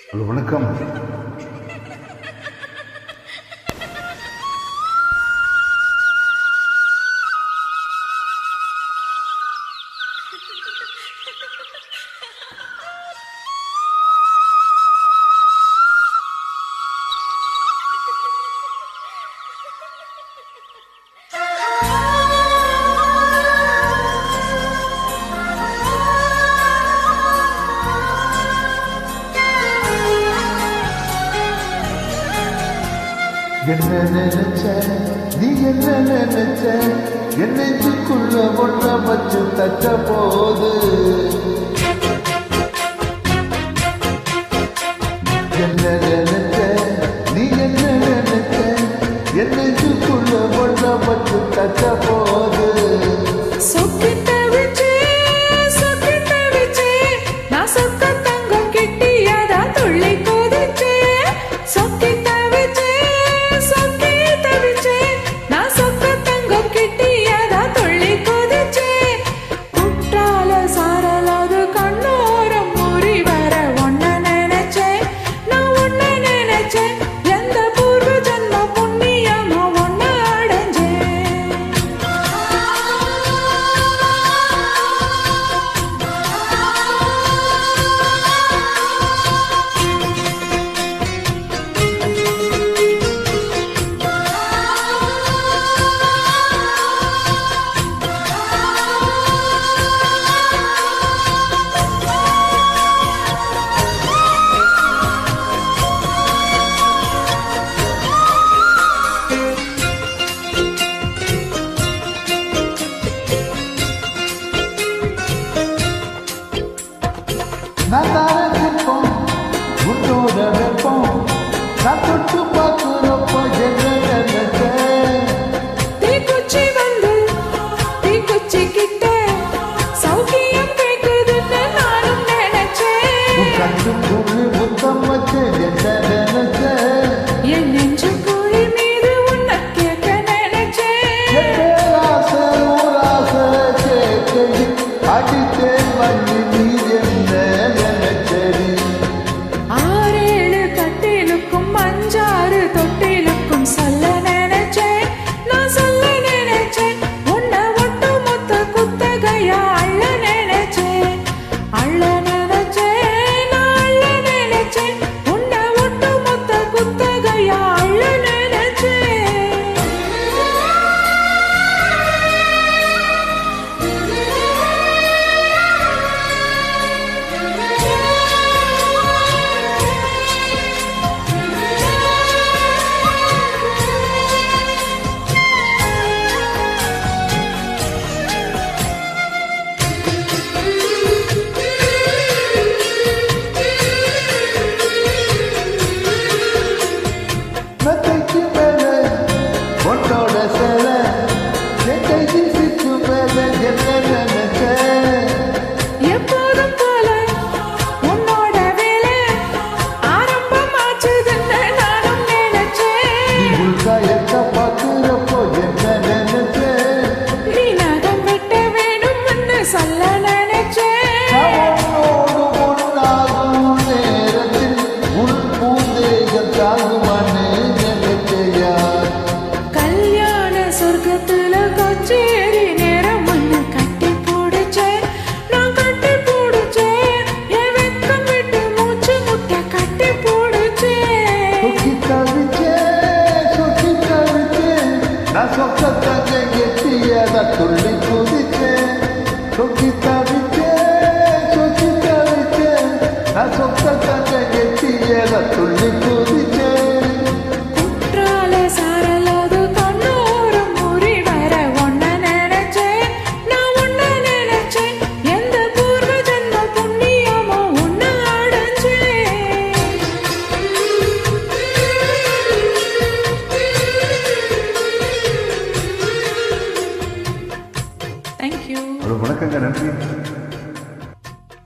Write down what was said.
Hello வணக்கம். என்ன நினைச்ச நீ என்ன நினைச்ச என் நெஞ்சுக்குள்ள ஒன்ன வச்சு தச்ச போது என்ன நினைச்ச நீ என்ன நினைச்ச என் நெஞ்சுக்குள்ள ஒன்ன வச்சு தச்ச போது நான் தானே சிற்பம் உன்னோட வெப்பம் நான் தொட்டு பார்க்கிறப்போ என்ன நினைச்சேன் தீக்குச்சி வந்து தீக்குச்சி கிட்ட சௌக்கியம் கேட்குதுன்னு நானும் நினைச்சேன் கண்டுக்குள்ளி முத்தம் வச்சு என்ன நினைச்சேன் என் நெஞ்சு குழி மீது உன்னை கேட்க நினைச்சேன் ஊராசை கேட்கையில் அடித்தேன் வண்டி நீ என்ன நினைச்சேன் ஆறேழு கட்டிலுக்கும் அஞ்சாறு தொட்டிலுக்கும் சொல்ல நினைச்சேன் நான் சொல்ல நினைச்சேன் உன்னை ஒட்டு மொத்த குத்தகையா அள்ள நினைச்சேன் அள்ள நினைச்சேன் நான் அள்ள நினைச்சேன் உன்னை ஒட்டு மொத்த குத்தகையா அள்ள மெத்தைக்கு மேலே உன்னோட சேலை என் கைக்கு சிக்கு மேலே என்ன நினைச்சேன் எப்போதும் போல உன்னோட வேலை ஆரம்பமாச்சுதுன்னு நானும் நினைச்சேன் உள்காயத்த பார்க்கிறப்போ என்ன நினைச்சேன் நீ நகம் வெட்ட வேணும்னு சொல்ல நினைச்சேன் உன்னோடு ஒன்றாகும் நேரத்தில் உள் பூந்தேகம் தாங்குமான்னு நினைச்சையா கல்யாண சொர்க்கத்துல கச்சேரி நேரம் ஒண்ணு கட்டி போடுச்சேன் நான் கட்டி போடுச்சேன் என் வெக்கம் விட்டு மூச்சு முட்டை கட்டி போடுச்சேன் சொக்கி தவிச்சேன் நான் சொக்கத்தங்க எட்டியத துள்ளி குதிச்சேன் சொக்கி தவிச்சேன் நான் சொக்கத்தங்க எட்டியத துள்ளி